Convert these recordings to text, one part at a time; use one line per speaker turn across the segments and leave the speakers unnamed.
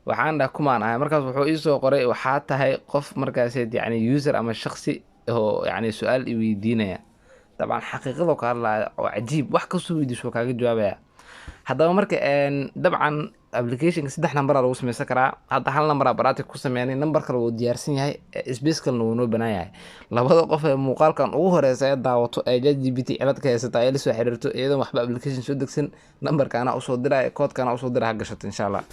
waxaan dhahay kumaan ahay markaas wuxuu ii soo qoray waxaa tahay qof markaas yacni user ama shakhsi oo yacni su-aal i weydiinaya dabcan xaqiiqadoo ka hadlaya oo cajiib wax kastoo weydiiso kaaga jawaabaya haddaba marka dabcan applicationka 3 number lagu sameysan karaa hadda hal number baraati ku sameynay number kale uu diyaarsan yahay space kale uu noo banaan yahay labada qof ee muuqaalkan ugu horeysay daawato ee ChatGPT cilad ka haysata ay la soo xiriirto iyadoo waxba application soo degsan numberkana u soo diray code-kana u soo diray ha gashato insha Allah.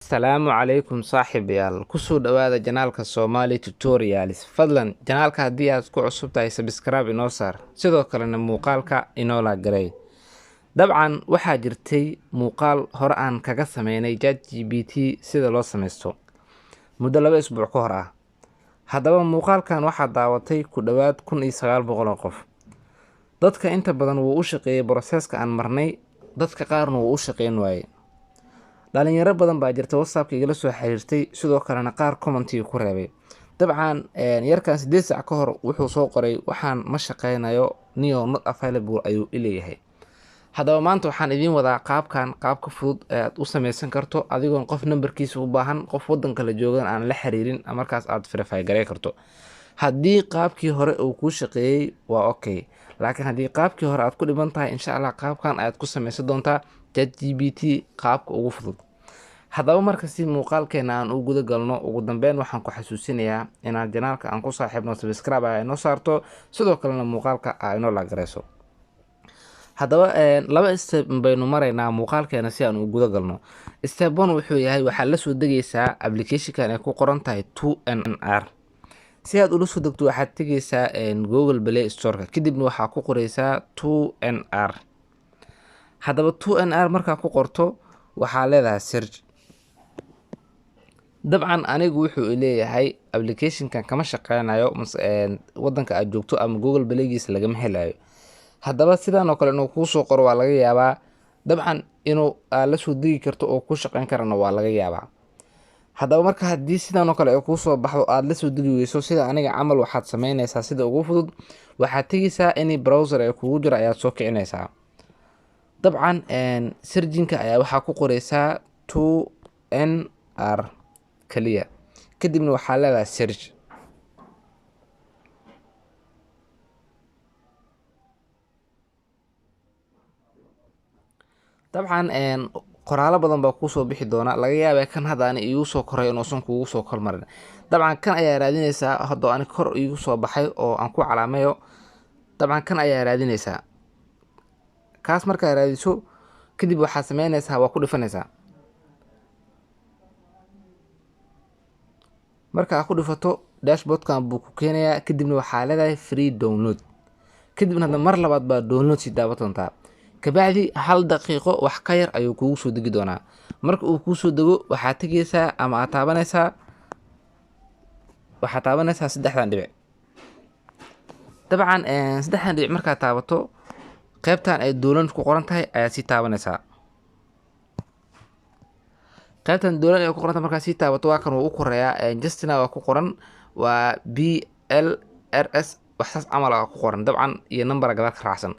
السلام عليكم صاحب يال كسو دوادا جنالك الصومالي توتوريالز فضلا جنالك هدي aad ku cusub tahay subscribe inoo saar sidoo kalena muuqaalka inoo la garay dabcan waxaa jirtay muuqaal hore aan kaga sameynay ChatGPT sida loo sameysto muddo 2 isbuuc ka hor ah haddaba muuqaalkan waxaa daawatay ku dhawaad 1900 qof dadka inta badan wuu u shaqeeyay processka aan marnay dadka qaarna wuu u shaqeyn waayay dhalinyaro badan baa jirta WhatsApp igala soo xiriirtay sidoo kalena qaar comment ku reebay dabcan yarkan 8 saac ka hor wuxuu soo qoray waxaan ma shaqeynayo niyo not available ayuu ileeyahay haddaba maanta waxaan idin wadaa qaabka fudud ee aad u sameysan karto adigoon qof numberkiisa u baahan qof wadan kala joogan aan la xiriirin markaas aad verify gareey karto haddii qaabkii hore uu ku shaqeeyay waa okay laakiin haddii qaabkii hore aad ku dhiban tahay insha Allah qaabkan aad ku sameysan doontaa ChatGPT qaabka ugu fudud haddaba marka si muuqaalkeena aan u guda galno ugu dambeyn waxaan ku xasuusinayaa inaad janaalka aan ku saaxiibno subscribe ay noo saarto sidoo kalena muuqaalka ay noo la gareyso haddaba laba step baynu maraynaa muuqaalkeena si aan u guda galno step 1 wuxuu yahay waxa la soo degaysaa application-kan ay ku qoran tahay 2NR si aad ula soo degto waxaad tagaysaa Google Play Store kadibna waxaa ku qoraysaa 2NR haddaba 2NR markaa ku qorto waxaa leedahay search dabcan anigu wuxuu leeyahay application-kan kama shaqeynayo wadanka aad joogto ama Google Play-giisa lagama helayo haddaba sidaan oo kale inuu ku soo qoro waa laga yaabaa dabcan inuu la soo degi karto oo ku shaqeyn karana waa laga yaabaa haddaba marka haddii sidaan oo kale ay ku soo baxdo aad la soo degi weyso sida aniga camal waxaad sameynaysaa sida ugu fudud waxaad tagaysaa in browser ay kugu jiro ayaad soo kicinaysaa dabcan searching-ka ayaa waxaa ku qoraysaa 2NR kaliya kadibna waxaa leedahay search dabcan qoraalo badan baa ku soo bixi doona laga yaabaa kan hadda aan iigu soo koray inuu san kuugu soo kormarin dabcan kan ayaa raadinaysaa hadda aan kor iigu soo baxay oo aan ku calaameeyo dabcan kan ayaa raadinaysaa kaas markaa raadiso kadib waxaa sameynaysaa waa ku dhifanaysaa markaa ku dhifato dashboard-kan buu ku keenayaa kadibna waxaa leedahay free download kadibna hadda mar labaad baa download si daawan doontaa kabacdi hal daqiiqo wax ka yar ayuu kugu soo degi doonaa marka uu ku soo dego waxaad tagaysaa ama aad taabanaysaa saddexdan dhibic dabcan saddexdan dhibic markaad taabato qaybtan ay download ku qoran tahay ayaa si taabanaysaa qaybtan download ay ku qoran tahay markaad si taabato waa kan uu u koreeyaa justina waa ku qoran waa BLRS waxaas camal ah ku qoran dabcan iyo number gadaal ka raacsan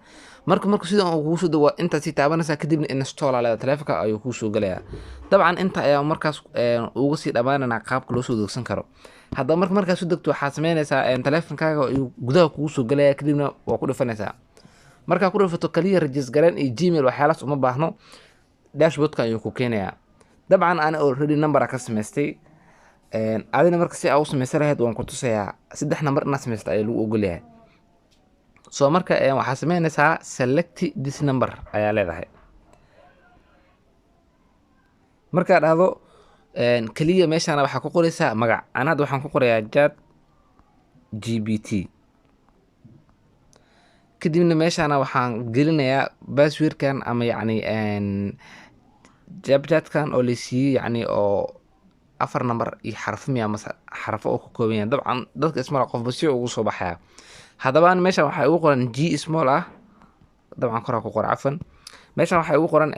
marka sidoo uu kugu soo dawo inta si taabanaysaa kadibna install ala taleefanka ayuu ku soo galayaa dabcan inta ayaa markaas ugu sii dhamaanana qaabka loo soo degsan karo haddaba markaad soo degto waxaad sameynaysaa taleefankaaga ayuu gudaha kugu soo galayaa kadibna waa ku dhifanaysaa markaa ku dhifato kaliya register garan iyo Gmail waxyaalaas uma baahno dashboard-ka ayuu ku keenayaa dabcan aan already number ka sameystay adina marka si aad u sameysan lahayd waan ku tusayaa 3 number inaad sameystay ayaa lagu ogol yahay soo marka waxaa sameynaysaa select this number ayaa leedahay marka dhahdo kaliya meeshana waxaa ku qoraysaa magac ana hadda waxaan ku qorayaa ChatGPT kadibna meeshana waxaan gelinayaa password-kan ama yacni jabjadkan oo la siiyay yacni oo 4 number iyo xarfo ama xarfo oo ka kooban yahay dabcan dadka ismala qofba si ugu soo baxaya haddaba meeshan waxaa ugu qoran G small ah dabcan kor ku qoran cafan meeshan waxaa ugu qoran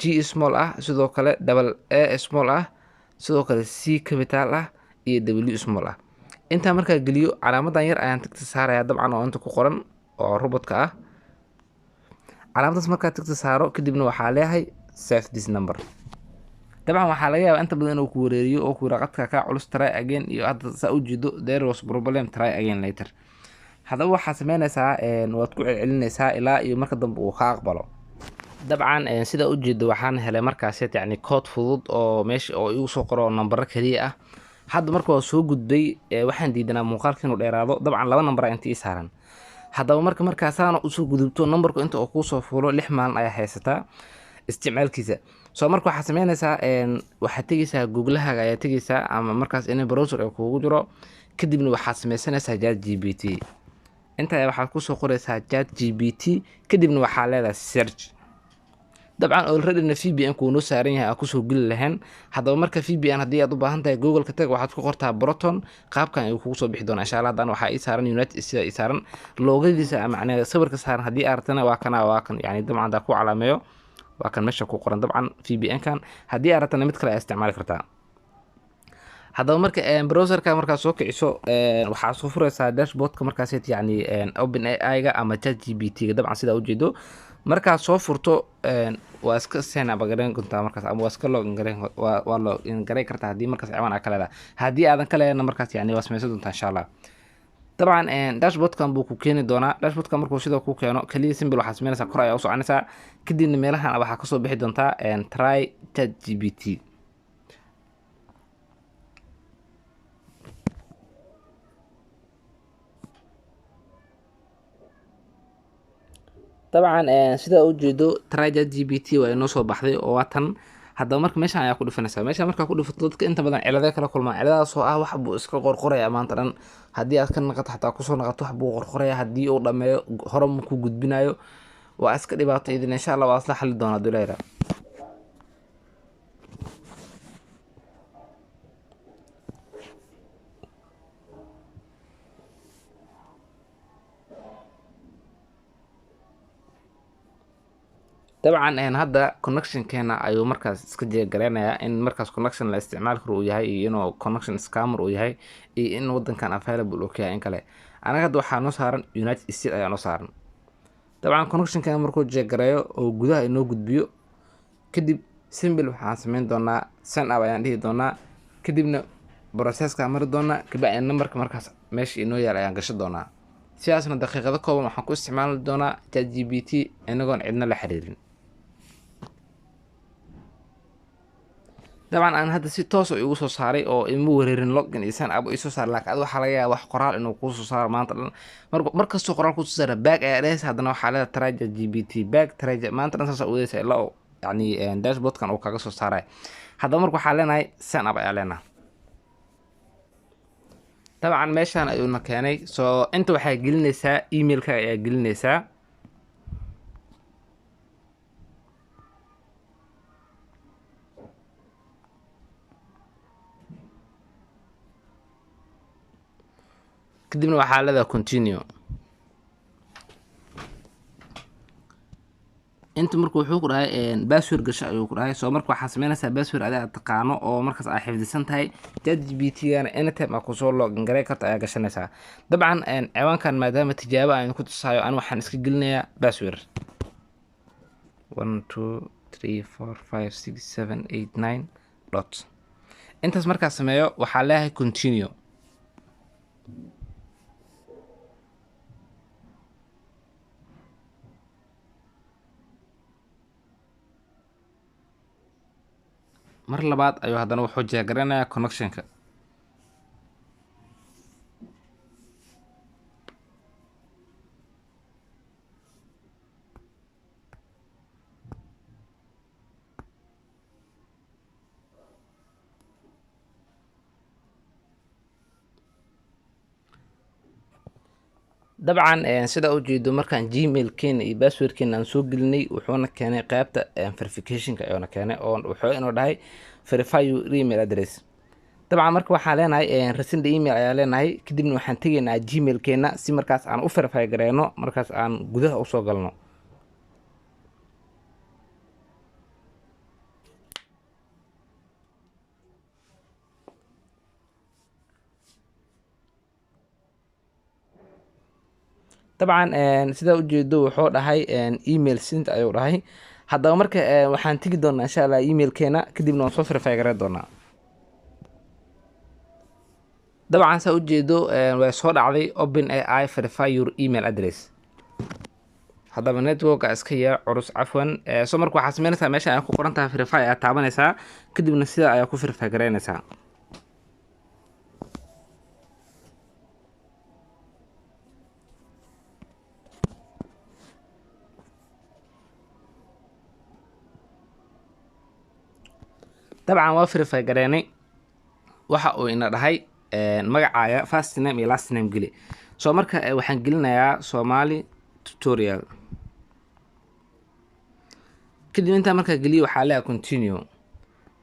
G small ah sidoo kale double A small ah sidoo kale C capital ah iyo W small ah intaa markaa geliyo calaamadan yar ayaan tigta saaraya dabcan oo inta ku qoran oo robotka ah. calaamadaas markaa tigta saaro kadibna waxaa leeyahay save this number. dabcan waxaa laga yaabaa inta badan inuu ku wareeriyo oo ku yira qadka kaa culus try again, iyo hadda saa u jeedo there was problem try again later. haddaba waxaa sameynaysaa waad ku celcelinaysaa ilaa iyo marka dambe uu ka aqbalo. dabcan sida u jeedo waxaan helay markaas yacni code fudud oo meesha oo igu soo qoro number kaliya ah. hadda marka waa soo gudbay waxaan diidanaa muuqaalka inuu dheeraado. dabcan laba number inta ii saaran. haddaba markaasaana usoo gudubto numberku inta uu kusoo fuulo 6 maalin ayaa haysataa isticmaalkiisa. soo marka waxaa sameynaysaa waxaad tegaysaa googlahaaga ayaa tegaysaa ama markaas in browser ay kugu jiro, kadibna waxaad sameysanaysaa ChatGPT. inta waxaad kusoo qoraysaa ChatGPT kadibna waxaa leedahay search. dabcan already VPN kuu noo saaran yahay aan kusoo geli lahayn. haddaba marka VPN haddii aad u baahan tahay Google ka tag waxaad ku qortaa Proton, qaabkan ayuu kugu soo bixi doonaa insha Allah. haddana waxaa ii saaran United sida ii saaran loogadiisa macnaheeda sawirka saaran. haddii aad rabtana waa kan yani dabcan hadaa ku calaameeyo waa kan meesha ku qoran dabcan VPN kan. haddii aad rabtana mid kale aad isticmaali kartaa. haddaba marka browserka markaad soo kiciso waxaa soo furaysaa dashboardka markaas yani OpenAI-ga ama ChatGPT-ga dabcan sidaa ujeedo. markaad soo furto waa iska gareyn kartaa markaas ama waa iska login gareyn kartaa haddii markaas ciwaan aad ka leedahay. haddii aadan ka leedahay markaas yani waa sameysan doontaa insha Allah. dabcan dashboardkan buu ku keeni doonaa. dashboardkan markuu sidoo ku keeno kaliya simple waxaad sameynaysaa kor ayaa u soconaysaa, kadibna meelahan waxaa kasoo bixi doontaa try ChatGPT. dabcan sida u jeedo try ChatGPT waa inoo soo baxday oo waa tan. haddaba marka meeshan ayaa ku dhufanaysaa. meeshan markaa ku dhufato dadka inta badan cilado kala kulmaan. ciladaas oo ah wax buu iska qorqoraya maanta dhan. haddii aad ka naqato xataa kusoo naqato wax buu qorqoraya. haddii uu dhameeyo hore ma ku gudbinayo. waa iska dhibaato idin insha Allah waa isla xalli doonaa duleera. dabcan hadda connectionkeena ayuu markaas iska jeegareynayaa in markaas connection la isticmaal karo uu yahay iyo inuu connection scammer uu yahay iyo in wadankan available uu yahay in kale. anaga hadda waxaa noo saaran United States ayaa noo saaran. dabcan connectionkeena markuu jeegareeyo oo gudaha inoo gudbiyo kadib simple waxaan sameyn doonaa sign up ayaan dhihi doonaa, kadibna processka mari doonaa, kabacdi numberka markaas meesha inoo yaal ayaan gasho doonaa. sidaasna daqiiqado kooban waxaan ku isticmaali doonaa ChatGPT inagoon cidna la xiriirin. dabcan aan hadda si toos ah igu soo saaray oo ima wareerin login iyo sign up isoo saar. laakiin waxaa laga yaabaa wax qoraal inuu kuu soo saaro maanta dhan. markastoo qoraal kuu soo saara back ayaa dhehaysa. haddana waxaa leedahay try ChatGPT back try maanta dhan saas u wadaysa ilaa oo yani dashboardkan uu kaga soo saaray. haddaba marka waxaa leenahay sign up ayaa leenahay. dabcan meeshaan ayuuna keenay. soo inta waxaa gelinaysaa emailka ayaa gelinaysaa. kadibna waxaa leedahay continue. inta marka wuxuu ku dhahay password gasho ayuu ku dhahay. soo marka waxaa sameynaysaa password adiga taqaano oo markaas aad xifdisan tahay. ChatGPT-gana anytime aad kusoo login gareyn karto ayaa gashanaysaa. dabcan ciwaankan maadaama tijaabo aan ku tusaayo aan waxaan iska gelinayaa password 1 2 3 4 5 6 7 8 9 dot. intaas markaas sameeyo waxaa leeyahay continue. mar labaad ayuu haddana wuxuu jeegareynayaa connectionka. dabcan sida u jeedo markaan gmailkeena iyo passwordkeena aan soo gelinay wuxuuna keenay qaybta verificationka ayuuna keenay oo wuxuu inuu dhahay verify your email address. dabcan marka waxaan leenahay resend email ayaa leenahay, kadibna waxaan tegaynaa gmailkeena si markaas aan u verify gareyno markaas aan gudaha usoo galno. dabcan sidaa ujeedo wuxuu dhahay email sent ayuu dhahay. haddaba marka waxaan tegi doonaa insha allah emailkeena kadibna waan soo verify gareyn doonaa. dabcan saa ujeedo way soo dhacday OpenAI verify your email address. haddaba networka iska yar curus cafwan soo marka waxaa sameynaysaa meesha ay ku qoran tahay verify ayaa taabanaysaa kadibna sida ayaa ku verify gareynaysaa. dabcan waa verify gareynay waxa uu ina dhahay magacaaga first name iyo last name geli. soo marka waxaan gelinayaa Somali tutorial kadib inta marka geliyo waxaa la continue.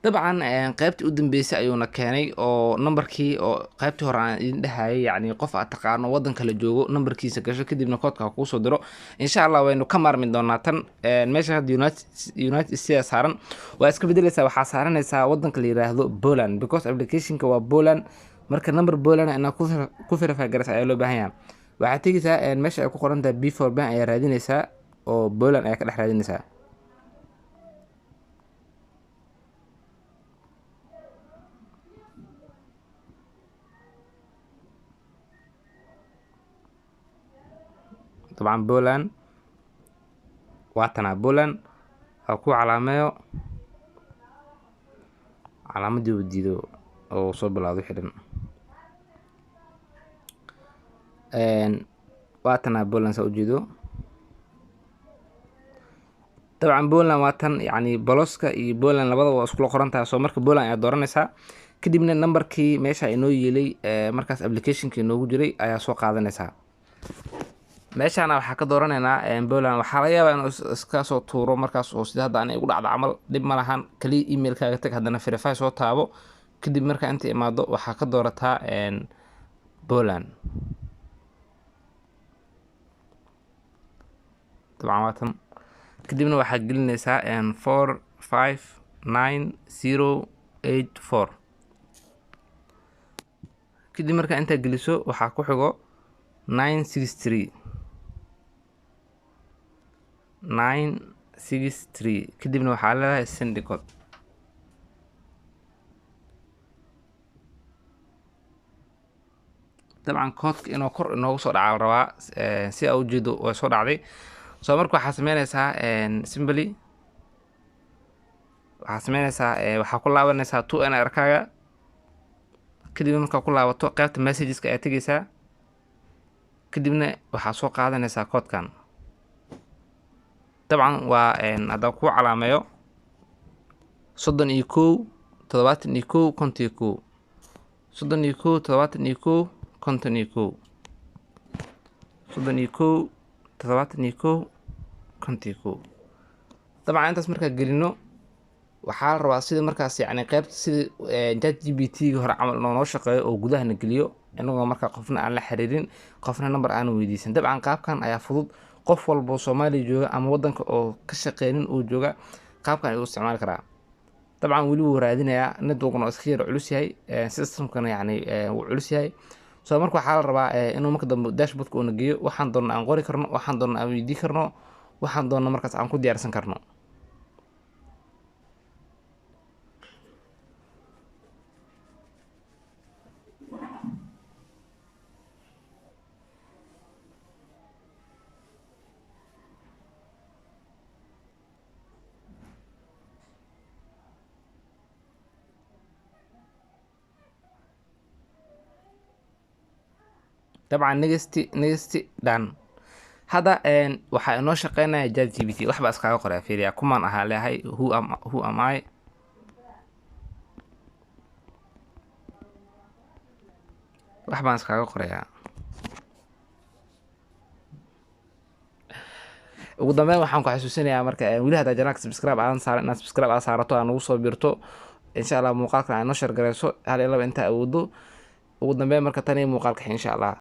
dabcan qaybtii u dambeysay ayuuna keenay oo numberkii oo qaybtii hore aan idin dhahayay yacni qof aad taqaano waddan kala joogo numberkiisa gasho kadibna koodka kuu soo diro insha Allah waynu ka maarmi doonaa tan. meesha hadda United States saaran waa iska bedelaysaa waxaa saaranaysaa waddanka la yiraahdo Poland because applicationka waa Poland. marka number Poland ana ku verify garaysa ayaa loo baahan yahay. waxaad tegaysaa meesha ay ku qoran tahay before ban ayaa raadinaysaa oo Poland ayaa ka dhex raadinaysaa. طبعا بولان واتنا بولان اكو علامه دي وديدو او soo bilaado xidhan واتنا بولان soo jeedo. طبعا بولان واتن يعني بلوسكا iyo بولان labadaba waa isku qoran tahay soo marka بولان ayaa dooranaysaa kadibna numberkii meesha inoo yeelay markaas applicationkii inoogu jiray ayaa soo qaadanaysaa. meeshana waxaa ka dooranaynaa Poland. waxaa laga yaabaa inuu iska soo tuuro markaas oo sida hadda aan igu dhacdo camal dib ma lahan kaliya emailkaaga tag haddana verify soo taabo kadib marka inta imaado waxaa ka doorataa Poland. dabcan waatan kadibna waxaa gelinaysaa 459084 kadib marka inta geliso waxaa ku xigo 963 kadibna waxaa leedahay send code. dabcan koodka inuu kor inoogu soo dhaca rabaa si aa ujeedo way soo dhacday. soo marka waxaa sameynaysaa simply waxaa ku laabanaysaa 2nr-kaaga kadib markaa ku laabato qaybta messageska ayaa tegaysaa kadibna waxaa soo qaadanaysaa koodkan. dabcan waa haddaan kuu calaameeyo 31 71 51 31 71 51 31 71 51. dabcan intaas markaa gelino waxaa la rabaa sida markaas yacni qaybta sida ChatGPT hore camal noo shaqeeyo oo gudahana geliyo inagoo markaa qofna aan la xiriirin qofna number aan weydiisan. dabcan qaabkan ayaa fudud qof walba Soomaaliya jooga ama waddanka oo ka shaqeynin oo jooga qaabkan ayuu isticmaali karaa. dabcan weli wuu raadinayaa networkna iska yar culus yahay systemkana yacni wuu culus yahay. soo marka waxaa la rabaa inuu marka dambe dashboardka uu nageeyo waxaan doonno aan qori karno waxaan doonno aan weydii karno waxaan doonno markaas aan ku diyaarsan karno. طبعا نجستي دان هذا waxaa inoo shaqeynaya ChatGPT waxba iskaga qoraa fiiriya kumaan ahaa leeyahay who am I waxbaan iskaga qorayaa. ugu dambeyn waxaan ku xasuusinayaa marka weli hadda janaalka subscribe aan saaran inaad subscribe aad saarato aan ugu soo biirto insha Allah muuqaalkan aan noo share gareyso hal iyo laba inta awoodo. ugu dambeyn marka tani muuqaalka insha Allah